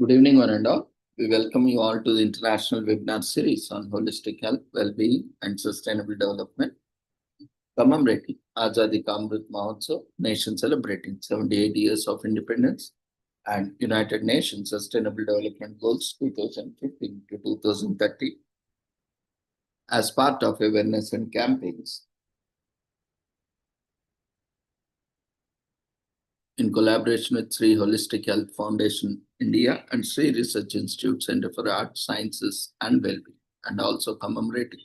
Good evening, one and all. We welcome you all to the international webinar series on holistic health, well-being, and sustainable development, commemorating Azadi Ka Amrit Mahotsav, nation celebrating 78 years of independence, and United Nations Sustainable Development Goals 2015 to 2030 as part of awareness and campaigns. In collaboration with Sri Holistic Health Foundation India and Sri Research Institute Center for Arts, Sciences and Wellbeing, and also commemorating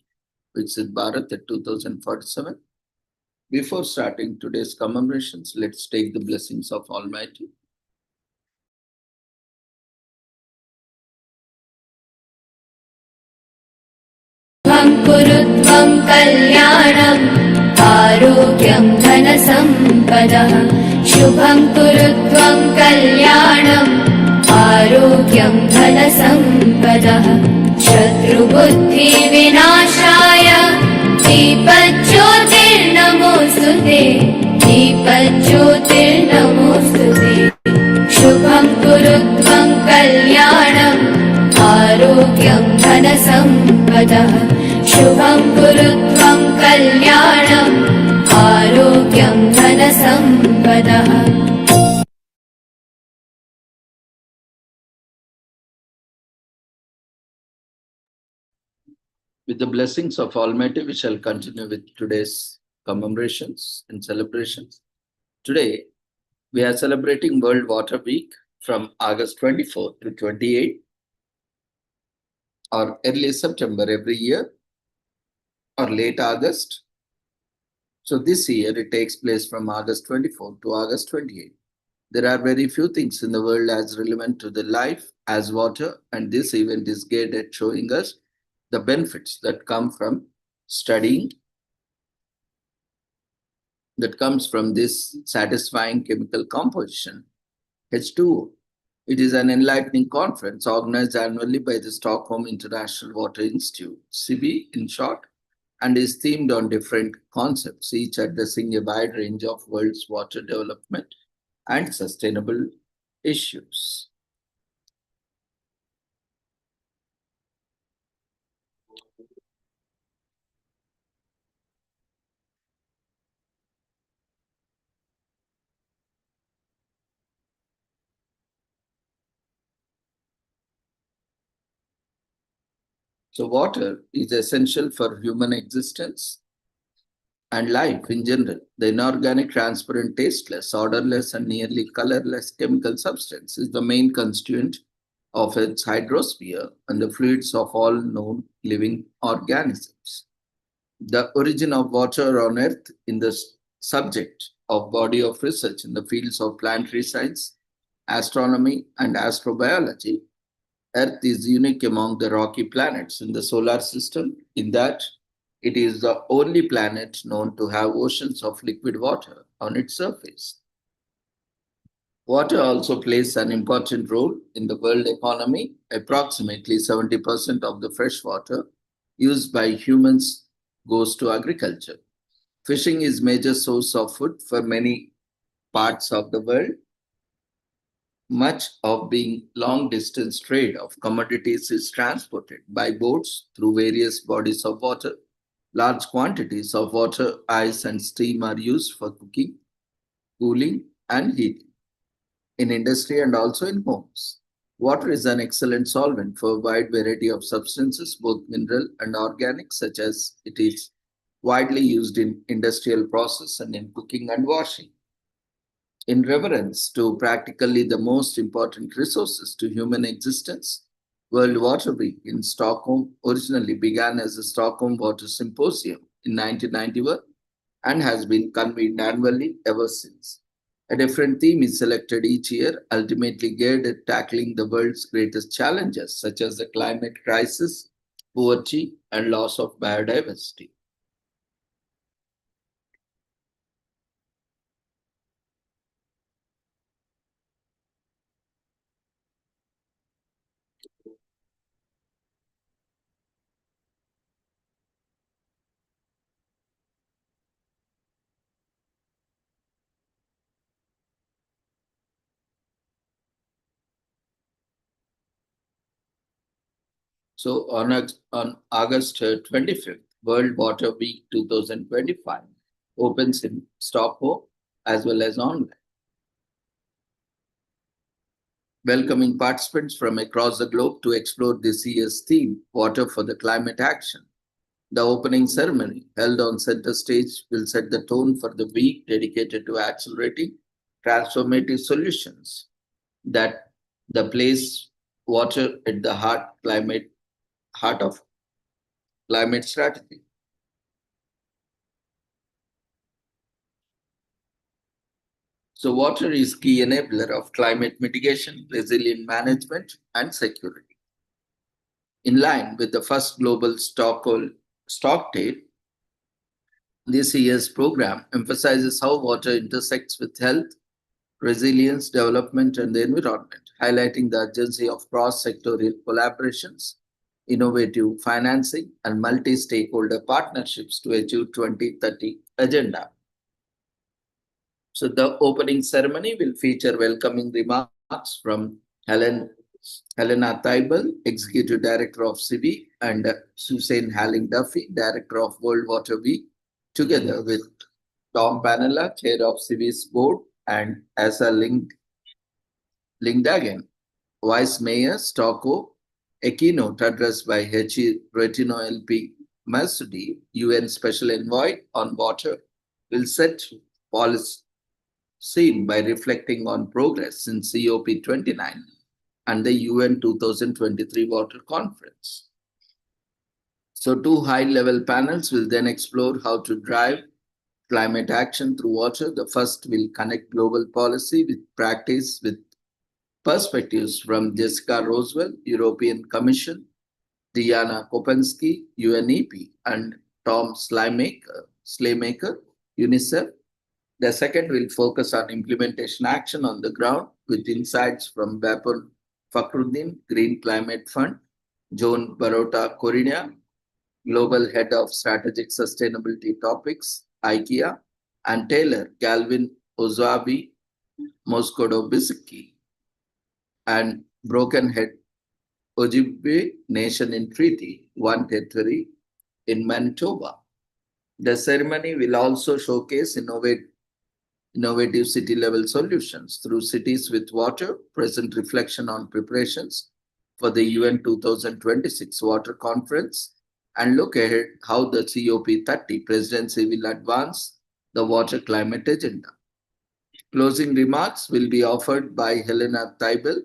Viksit Bharat at 2047. Before starting today's commemorations, let's take the blessings of Almighty. कुरुत्वं कल्याणम् आरोग्यं धनसम्पदः शुभं कुरुत्वं कल्याणम् आरोग्यं धनसम्पदः शत्रुबुद्धिविनाशाय दीपज्योतिर्नमोऽस्तुते दीपज्योतिर्नमोऽस्तुते शुभं कुरुत्वं कल्याणम् आरोग्यं धनसम्पदः शुभं कुरुत्वं कल्याणम् आरोग्यं धनसम्पदः With the blessings of Almighty, we shall continue with today's commemorations and celebrations. Today, we are celebrating World Water Week from August 24 to 28 or early September every year or late August. So this year it takes place from August 24 to August 28. There are very few things in the world as relevant to the life as water, and this event is geared at showing us the benefits that come from studying, that comes from this satisfying chemical composition, H2O. It is an enlightening conference organized annually by the Stockholm International Water Institute, SIBI in short, and is themed on different concepts, each addressing a wide range of world's water development and sustainable issues. So water is essential for human existence and life in general. The inorganic, transparent, tasteless, odorless, and nearly colorless chemical substance is the main constituent of its hydrosphere and the fluids of all known living organisms. The origin of water on Earth in the subject of body of research in the fields of planetary science, astronomy, and astrobiology. Earth is unique among the rocky planets in the solar system in that it is the only planet known to have oceans of liquid water on its surface. Water also plays an important role in the world economy. Approximately 70% of the fresh water used by humans goes to agriculture. Fishing is major source of food for many parts of the world. Much of being long distance trade of commodities is transported by boats through various bodies of water. Large quantities of water, ice, and steam are used for cooking, cooling, and heating in industry and also in homes. Water is an excellent solvent for a wide variety of substances, both mineral and organic, such as it is widely used in industrial process and in cooking and washing. In reverence to practically the most important resources to human existence, World Water Week in Stockholm originally began as the Stockholm Water Symposium in 1991 and has been convened annually ever since. A different theme is selected each year, ultimately geared at tackling the world's greatest challenges, such as the climate crisis, poverty, and loss of biodiversity. So on August 25th, World Water Week 2025 opens in Stockholm as well as online, welcoming participants from across the globe to explore this year's theme, Water for the Climate Action. The opening ceremony, held on center stage, will set the tone for the week dedicated to accelerating transformative solutions that the place water at the heart of climate strategy. So water is key enabler of climate mitigation, resilient management, and security. In line with the first global stock take, this year's program emphasizes how water intersects with health, resilience, development, and the environment, highlighting the urgency of cross-sectorial collaborations, innovative financing, and multi-stakeholder partnerships to achieve 2030 agenda. So the opening ceremony will feature welcoming remarks from Helena Tybel, Executive Director of CIVI, and Suzanne Halling Duffy, Director of World Water Week, together with Tom Panella, Chair of CIVI's board, and Asa Lingdagen, Vice Mayor, Stocko, a keynote address by Hechi Retino LP Masudi, UN Special Envoy on Water, will set policy scene by reflecting on progress since COP29 and the UN 2023 Water Conference. So, two high-level panels will then explore how to drive climate action through water. The first will connect global policy with practice with perspectives from Jessica Roswell, European Commission, Diana Kopensky, UNEP, and Tom Slaymaker, UNICEF. The second will focus on implementation action on the ground with insights from Bapur Fakhruddin, Green Climate Fund, Joan Barota Corina, Global Head of Strategic Sustainability Topics, IKEA, and Taylor Galvin Ozabi Moscodo Bisiki, and Broken Head Ojibwe Nation in Treaty, One Territory in Manitoba. The ceremony will also showcase innovative city-level solutions through Cities with Water, present reflection on preparations for the UN 2026 Water Conference, and look ahead how the COP30 presidency will advance the water climate agenda. Closing remarks will be offered by Helena Tybel,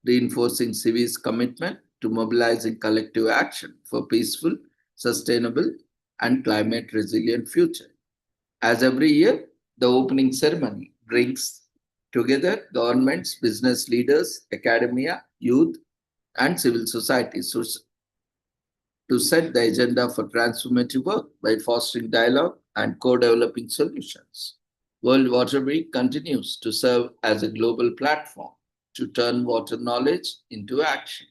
reinforcing CIVI's commitment to mobilizing collective action for peaceful, sustainable, and climate resilient future. As every year, the opening ceremony brings together governments, business leaders, academia, youth, and civil society to set the agenda for transformative work by fostering dialogue and co-developing solutions. World Water Week continues to serve as a global platform to turn water knowledge into action.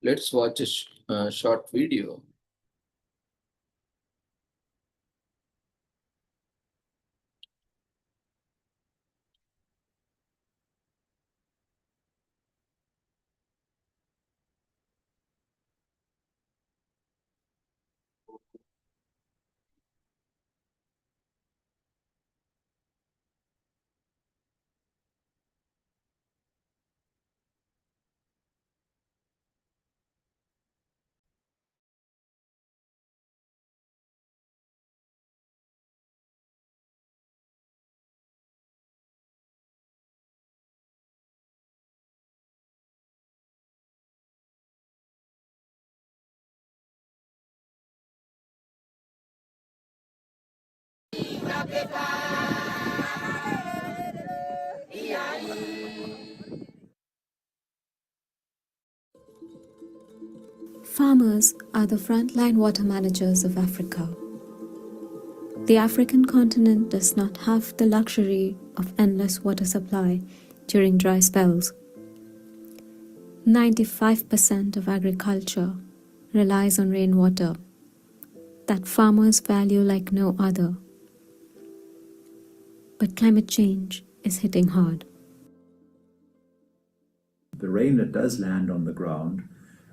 Let's watch a short video. Farmers are the frontline water managers of Africa. The African continent does not have the luxury of endless water supply during dry spells. 95% of agriculture relies on rainwater that farmers value like no other. But climate change is hitting hard. The rain that does land on the ground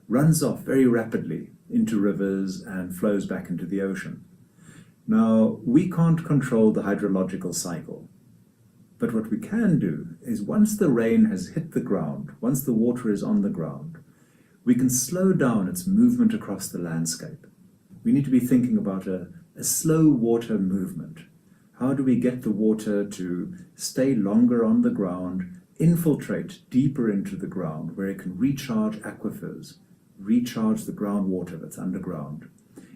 runs off very rapidly into rivers and flows back into the ocean. Now, we can't control the hydrological cycle, but what we can do is once the rain has hit the ground, once the water is on the ground, we can slow down its movement across the landscape. We need to be thinking about a slow water movement. How do we get the water to stay longer on the ground, infiltrate deeper into the ground where it can recharge aquifers, recharge the groundwater that's underground,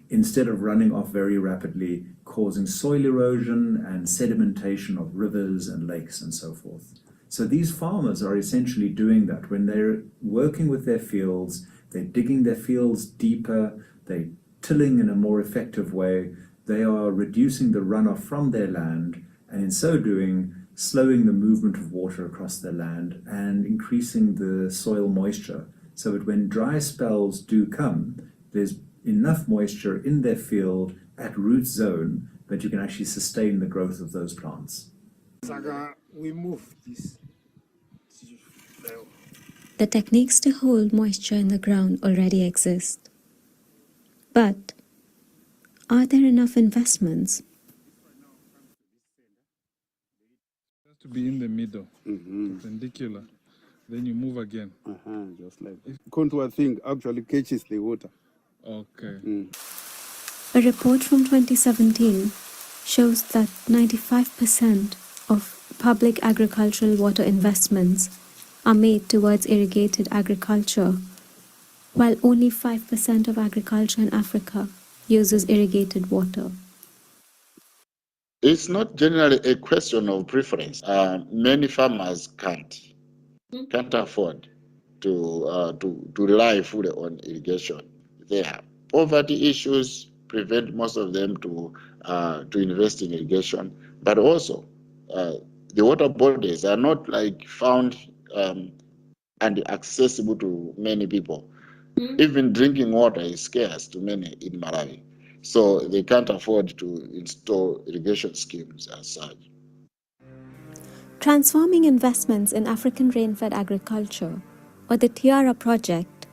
instead of running off very rapidly, causing soil erosion and sedimentation of rivers and lakes and so forth. So these farmers are essentially doing that. When they're working with their fields, they're digging their fields deeper, they're tilling in a more effective way, they are reducing the runoff from their land, and in so doing, slowing the movement of water across their land and increasing the soil moisture, so that when dry spells do come, there's enough moisture in their field at root zone that you can actually sustain the growth of those plants. We move this. The techniques to hold moisture in the ground already exist. But are there enough investments? It has to be in the middle, perpendicular. Then you move again. Just like that. Contour thing actually catches the water. Okay. A report from 2017 shows that 95% of public agricultural water investments are made towards irrigated agriculture, while only 5% of agriculture in Africa uses irrigated water. It's not generally a question of preference. Many farmers can't afford to rely fully on irrigation. Their poverty issues prevent most of them to invest in irrigation, but also the water bodies are not like found and accessible to many people. Even drinking water is scarce to many in Malawi, so they can't afford to install irrigation schemes as such. Transforming Investments in African Rain-Fed Agriculture, or the Tiara Project,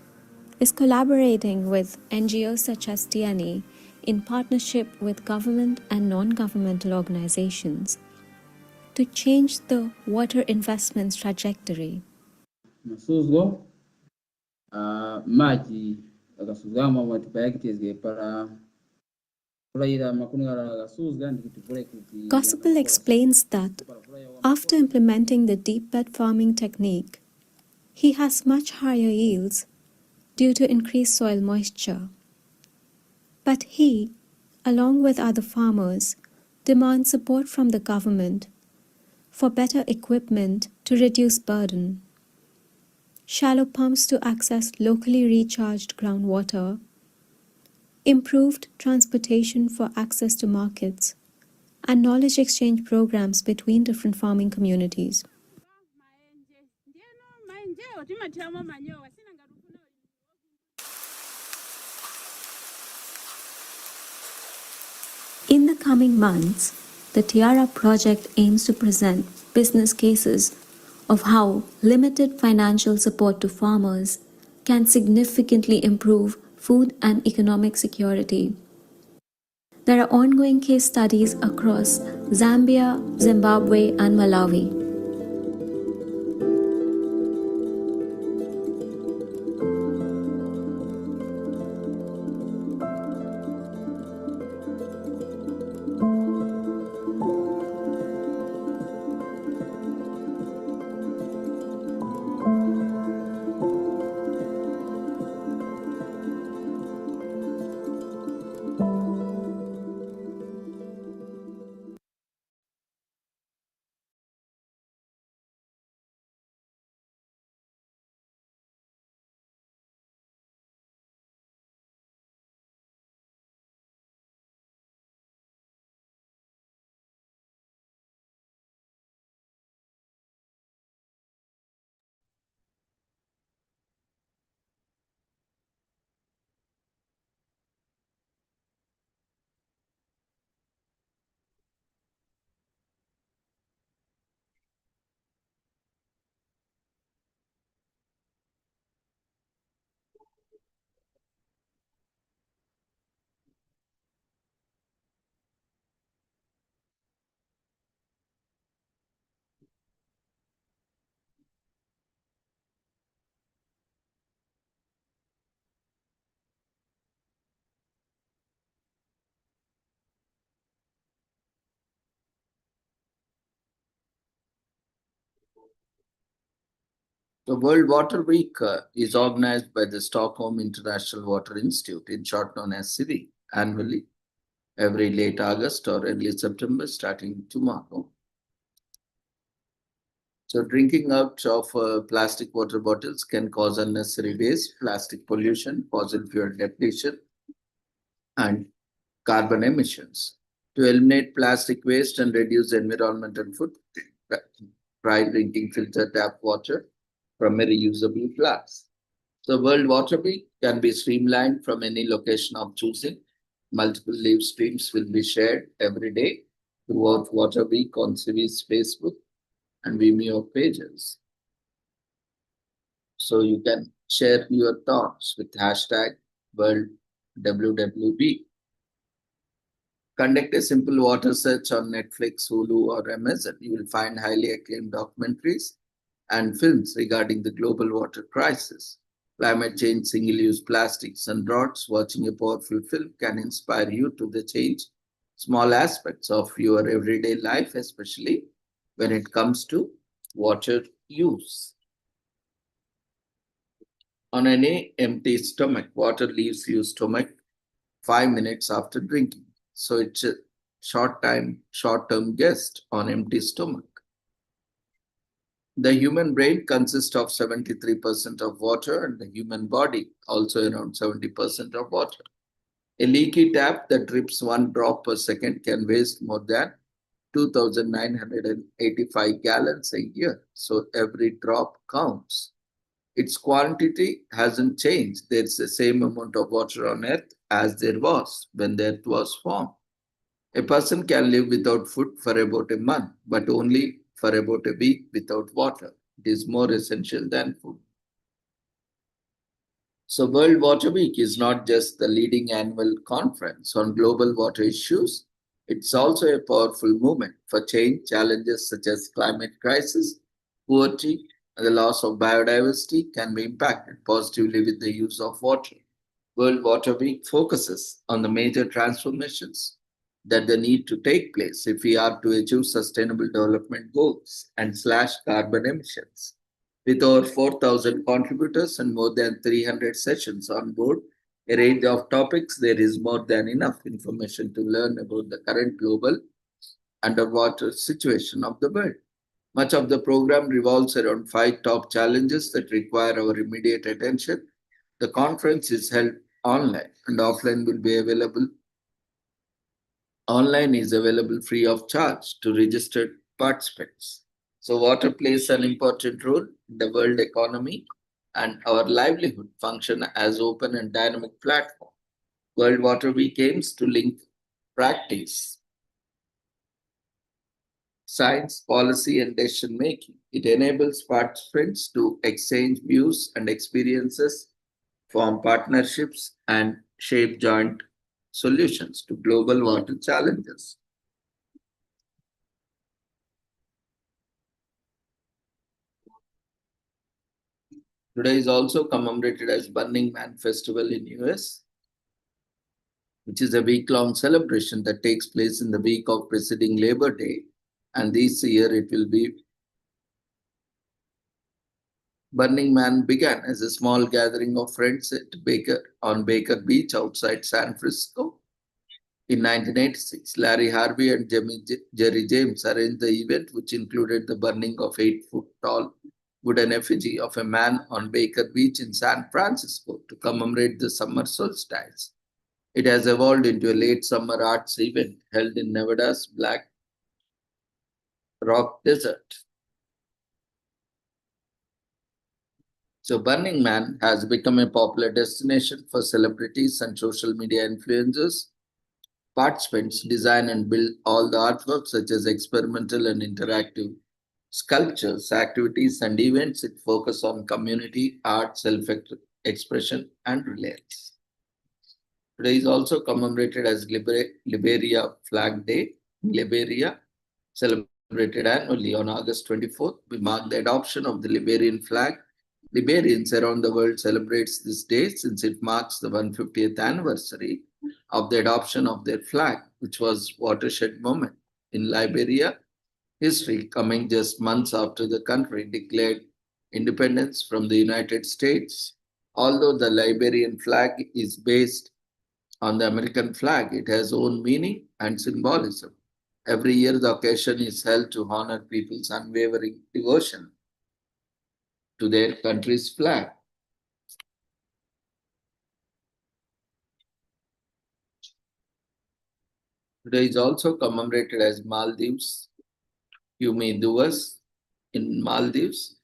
is collaborating with NGOs such as TNA in partnership with government and non-governmental organizations to change the water investments trajectory. Masuzgo maji akasuzama matipa yake tezge para Gospel explains that after implementing the deep bed farming technique, he has much higher yields due to increased soil moisture. But he, along with other farmers, demands support from the government for better equipment to reduce burden, shallow pumps to access locally recharged groundwater, improved transportation for access to markets, and knowledge exchange programs between different farming communities. In the coming months, the Tiara Project aims to present business cases of how limited financial support to farmers can significantly improve food and economic security. There are ongoing case studies across Zambia, Zimbabwe, and Malawi. The World Water Week is organized by the Stockholm International Water Institute, in short known as CIVI, annually, every late August or early September, starting tomorrow. So drinking out of plastic water bottles can cause unnecessary waste, plastic pollution, fossil fuel depletion, and carbon emissions. To eliminate plastic waste and reduce environmental footprint, try drinking filtered tap water from a reusable flask. So World Water Week can be streamlined from any location of choosing. Multiple live streams will be shared every day throughout Water Week on CIVI's Facebook and Vimeo pages. So you can share your thoughts with hashtag World WWW. Conduct a simple water search on Netflix, Hulu, or Amazon. You will find highly acclaimed documentaries and films regarding the global water crisis. Climate change, single-use plastics, and droughts. Watching a powerful film can inspire you to the change small aspects of your everyday life, especially when it comes to water use. On any empty stomach, water leaves your stomach 5 minutes after drinking. So it's a short-term guest on empty stomach. The human brain consists of 73% of water, and the human body also around 70% of water. A leaky tap that drips 1 drop per second can waste more than 2,985 gallons a year. So every drop counts. Its quantity hasn't changed. There's the same amount of water on earth as there was when the earth was formed. A person can live without food for about a month, but only for about a week without water. It is more essential than food. So World Water Week is not just the leading annual conference on global water issues. It's also a powerful movement for change. Challenges such as climate crisis, poverty, and the loss of biodiversity can be impacted positively with the use of water. World Water Week focuses on the major transformations that they need to take place if we are to achieve sustainable development goals and slash carbon emissions. With over 4,000 contributors and more than 300 sessions on board, a range of topics, there is more than enough information to learn about the current global underwater situation of the world. Much of the program revolves around 5 top challenges that require our immediate attention. The conference is held online, and offline will be available. Online is available free of charge to registered participants. So water plays an important role in the world economy, and our livelihood function as open and dynamic platform. World Water Week aims to link practice, science, policy, and decision making. It enables participants to exchange views and experiences, form partnerships, and shape joint solutions to global water challenges. Today is also commemorated as Burning Man Festival in US, which is a week-long celebration that takes place in the week of preceding Labor Day. And this year it will be Burning Man began as a small gathering of friends on Baker Beach outside San Francisco. In 1986, Larry Harvey and Jerry James arranged the event, which included the burning of 8-foot-tall wooden effigy of a man on Baker Beach in San Francisco to commemorate the summer solstice. It has evolved into a late summer arts event held in Nevada's Black Rock Desert. So Burning Man has become a popular destination for celebrities and social media influencers. Participants design and build all the artworks such as experimental and interactive sculptures, activities, and events. It focuses on community, art, self-expression, and relents. Today is also commemorated as Liberia Flag Day. Liberia, celebrated annually on August 24th, we mark the adoption of the Liberian flag. Liberians around the world celebrate this day since it marks the 150th anniversary of the adoption of their flag, which was a watershed moment in Liberia history, coming just months after the country declared independence from the United States. Although the Liberian flag is based on the American flag, it has own meaning and symbolism. Every year, the occasion is held to honor people's unwavering devotion to their country's flag. Today is also commemorated as Maldives Yumi Duwas in Maldives,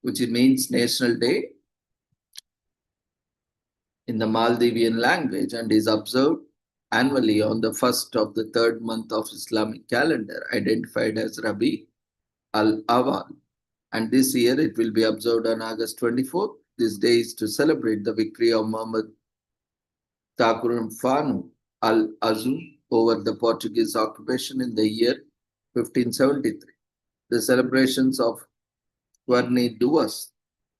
which means National Day in the Maldivian language and is observed annually on the first of the third month of Islamic calendar, identified as Rabi al-Awwal. And this year it will be observed on August 24th. This day is to celebrate the victory of Muhammad Takurum Fanu al-Azum over the Portuguese occupation in the year 1573. The celebrations of Guarni Duas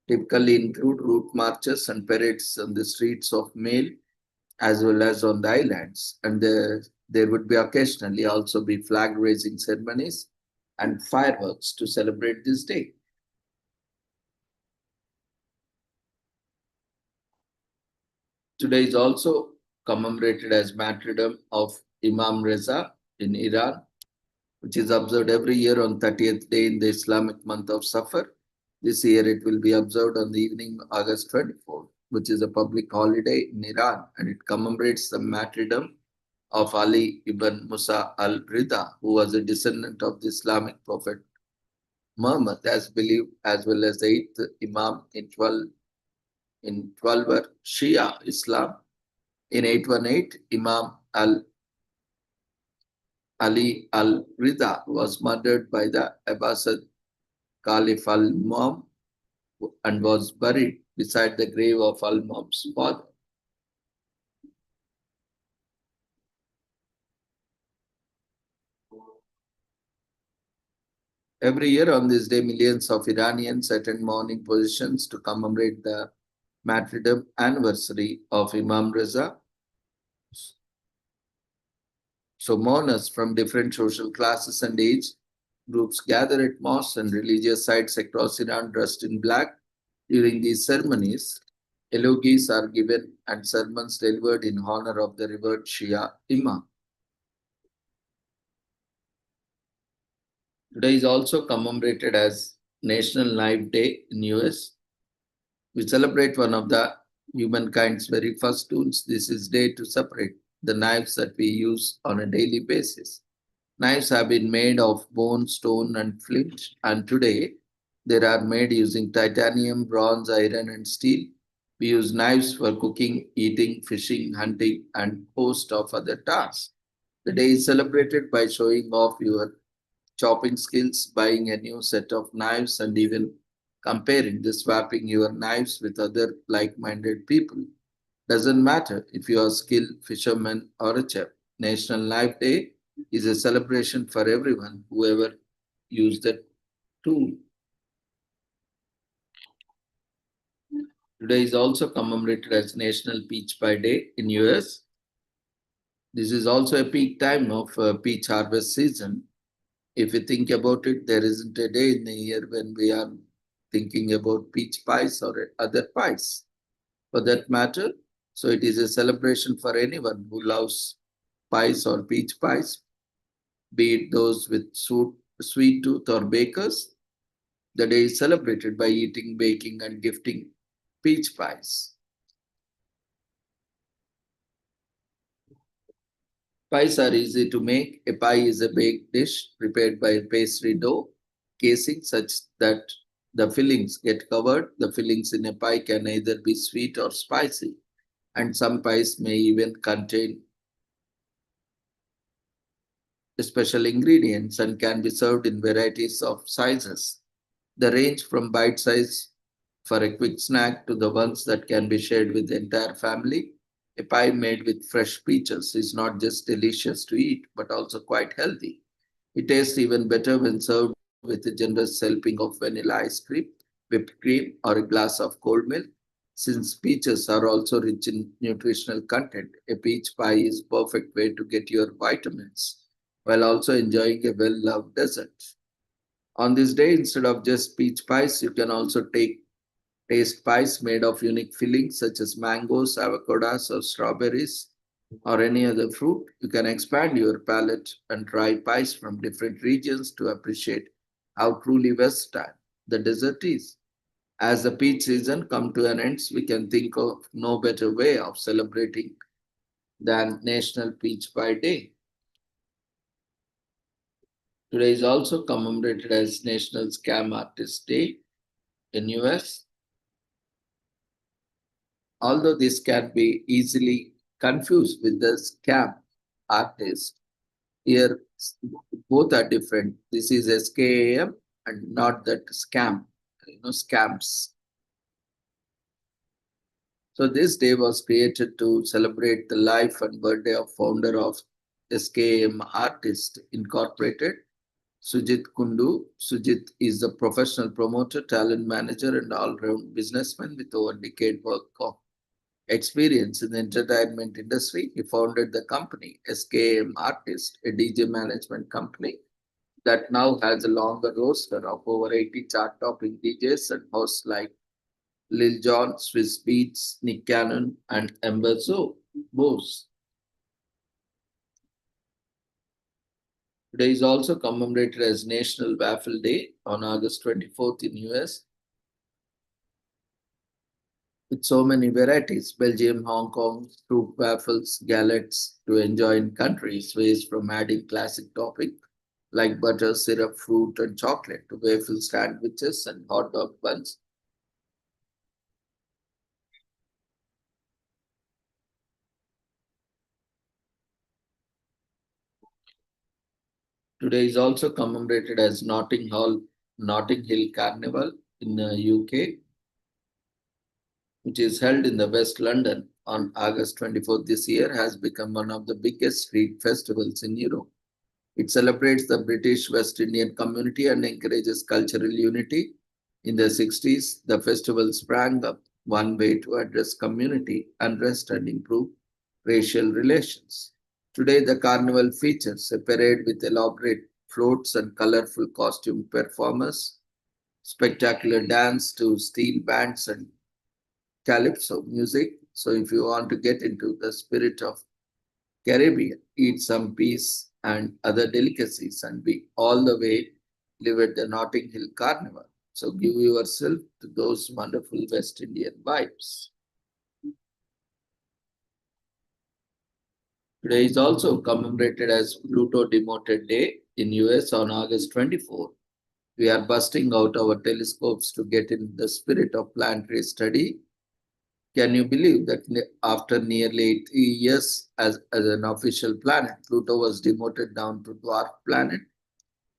typically include route marches and parades on the streets of Male as well as on the islands. And there would be occasionally also be flag raising ceremonies and fireworks to celebrate this day. Today is also commemorated as martyrdom of Imam Reza in Iran, which is observed every year on 30th day in the Islamic month of Safar. This year it will be observed on the evening of August 24th, which is a public holiday in Iran, and it commemorates the martyrdom of Ali ibn Musa al-Rida, who was a descendant of the Islamic prophet Muhammad, as believed, as well as the 8th Imam in 12th Shia Islam. In 818, Imam Ali al-Rida was murdered by the Abbasid Caliph al-Mu'am and was buried beside the grave of al-Mu'am's father. Every year on this day, millions of Iranians attend mourning processions to commemorate the martyrdom anniversary of Imam Reza. So mourners from different social classes and age groups gather at mosques and religious sites across Iran dressed in black. During these ceremonies, elogies are given and sermons delivered in honor of the revered Shia Imam. Today is also commemorated as National Knife Day in US. We celebrate one of the humankind's very first tools. This is day to separate the knives that we use on a daily basis. Knives have been made of bone, stone, and flint, and today they are made using titanium, bronze, iron, and steel. We use knives for cooking, eating, fishing, hunting, and host of other tasks. The day is celebrated by showing off your chopping skills, buying a new set of knives, and even comparing the swapping your knives with other like-minded people. Doesn't matter if you are a skilled fisherman or a chef. National Knife Day is a celebration for everyone who ever used that tool. Today is also commemorated as National Peach Pie Day in US. This is also a peak time of peach harvest season. If you think about it, there isn't a day in the year when we are thinking about peach pies or other pies, for that matter. So it is a celebration for anyone who loves pies or peach pies, be it those with sweet tooth or bakers. The day is celebrated by eating, baking, and gifting peach pies. Pies are easy to make. A pie is a baked dish prepared by a pastry dough casing such that the fillings get covered. The fillings in a pie can either be sweet or spicy, and some pies may even contain special ingredients and can be served in varieties of sizes. They range from bite size for a quick snack to the ones that can be shared with the entire family. A pie made with fresh peaches is not just delicious to eat, but also quite healthy. It tastes even better when served with a generous helping of vanilla ice cream, whipped cream, or a glass of cold milk. Since peaches are also rich in nutritional content, a peach pie is a perfect way to get your vitamins while also enjoying a well-loved dessert. On this day, instead of just peach pies, you can also taste pies made of unique fillings such as mangoes, avocados, or strawberries, or any other fruit. You can expand your palate and try pies from different regions to appreciate how truly versatile the dessert is. As the peach season come to an end, we can think of no better way of celebrating than National Peach Pie Day. Today is also commemorated as National Scam Artist Day in US. Although this can be easily confused with the scam artist, here both are different. This is SKAM and not that scam, scams. So this day was created to celebrate the life and birthday of founder of SKM Artist Incorporated, Sujit Kundu. Sujit is a professional promoter, talent manager, and all-round businessman with over a decade work of experience in the entertainment industry. He founded the company SKM Artist, a DJ management company that now has a longer roster of over 80 chart-topping DJs and hosts like Lil Jon, Swiss Beats, Nick Cannon, and Amber Bose. Today is also commemorated as National Waffle Day on August 24th in US. With so many varieties, Belgium, Hong Kong, fruit waffles, galettes to enjoy in countries ways from adding classic topping like butter, syrup, fruit, and chocolate to waffle sandwiches and hot dog buns. Today is also commemorated as Notting Hill Carnival in the UK, which is held in the West London on August 24th this year, has become one of the biggest street festivals in Europe. It celebrates the British West Indian community and encourages cultural unity. In the 60s, the festival sprang up one way to address community unrest and improve racial relations. Today, the carnival features a parade with elaborate floats and colorful costume performers, spectacular dance to steel bands and calypso music. So, if you want to get into the spirit of Caribbean, eat some peas and other delicacies, and be all the way live at the Notting Hill Carnival. So, give yourself to those wonderful West Indian vibes. Today is also commemorated as Pluto Demoted Day in US on August 24. We are busting out our telescopes to get in the spirit of planetary study. Can you believe that after nearly 80 years as an official planet, Pluto was demoted down to dwarf planet?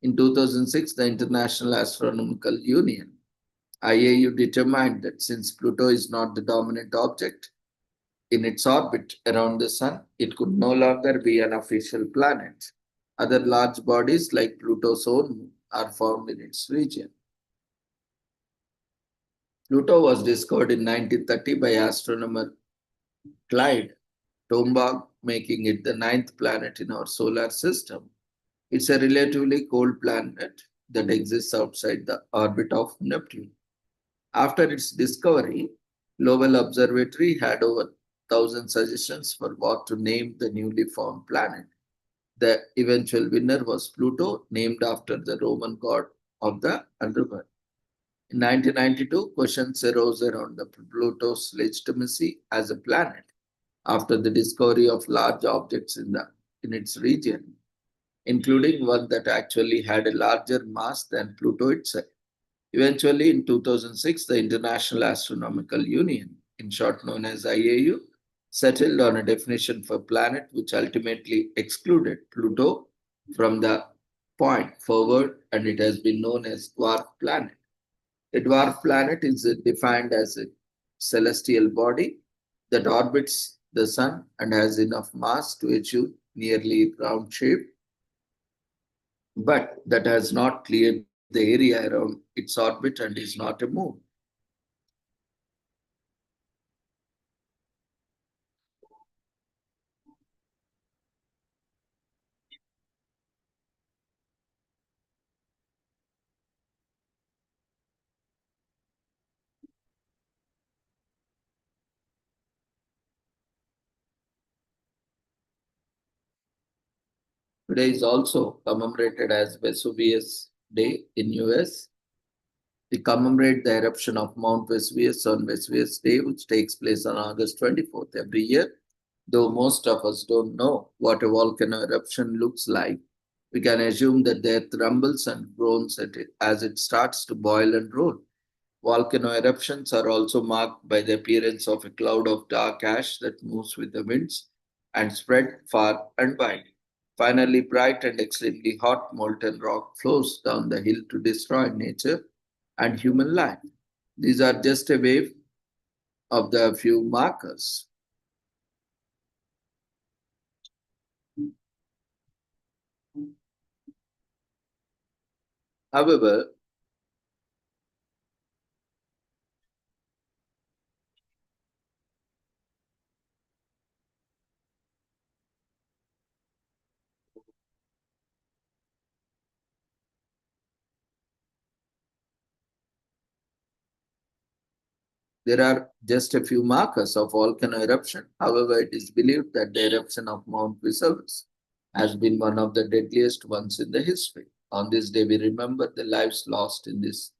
In 2006, the International Astronomical Union, IAU, determined that since Pluto is not the dominant object in its orbit around the Sun, it could no longer be an official planet. Other large bodies like Pluto's own moon are found in its region. Pluto was discovered in 1930 by astronomer Clyde Tombaugh, making it the ninth planet in our solar system. It's a relatively cold planet that exists outside the orbit of Neptune. After its discovery, Lowell Observatory had over 1,000 suggestions for what to name the newly found planet. The eventual winner was Pluto, named after the Roman god of the underworld. In 1992, questions arose around the Pluto's legitimacy as a planet after the discovery of large objects in its region, including one that actually had a larger mass than Pluto itself. Eventually, in 2006, the International Astronomical Union, in short known as IAU, settled on a definition for planet which ultimately excluded Pluto from the point forward, and it has been known as dwarf planet. A dwarf planet is defined as a celestial body that orbits the sun and has enough mass to achieve nearly round shape, but that has not cleared the area around its orbit and is not a moon. Today is also commemorated as Vesuvius Day in US. We commemorate the eruption of Mount Vesuvius on Vesuvius Day, which takes place on August 24th every year. Though most of us don't know what a volcano eruption looks like, we can assume that the earth rumbles and groans as it starts to boil and roll. Volcano eruptions are also marked by the appearance of a cloud of dark ash that moves with the winds and spread far and wide. Finally, bright and extremely hot molten rock flows down the hill to destroy nature and human life. These are just a wave of the few markers. However, there are just a few markers of volcano eruption. However, it is believed that the eruption of Mount Vesuvius has been one of the deadliest ones in the history. On this day, we remember the lives lost in this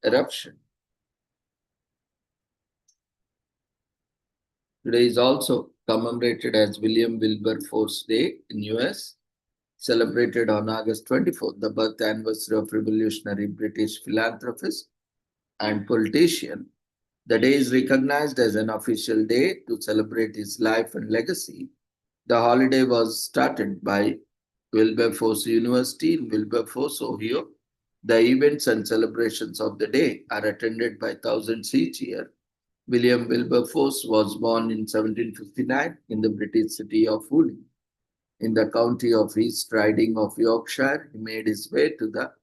eruption. Today is also commemorated as William Wilberforce Day in US, celebrated on August 24th, the birth anniversary of revolutionary British philanthropist and politician. The day is recognized as an official day to celebrate his life and legacy. The holiday was started by Wilberforce University in Wilberforce, Ohio. The events and celebrations of the day are attended by thousands each year. William Wilberforce was born in 1759 in the British city of Woolwich. In the county of East Riding of Yorkshire, he made his way to the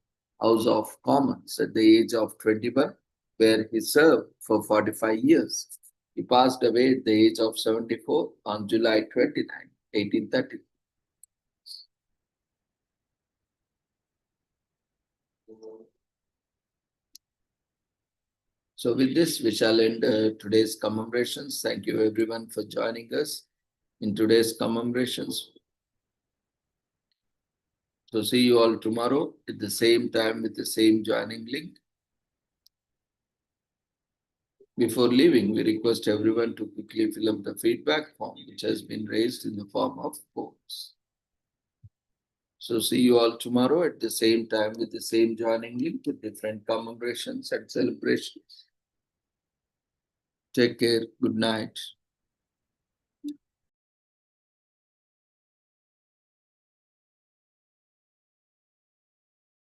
House of Commons at the age of 21, where he served for 45 years. He passed away at the age of 74 on July 29, 1830. So with this, we shall end today's commemorations. Thank you everyone for joining us in today's commemorations. So see you all tomorrow at the same time with the same joining link. Before leaving, we request everyone to quickly fill up the feedback form, which has been raised in the form of polls. So see you all tomorrow at the same time with the same joining link with different commemorations and celebrations. Take care. Good night.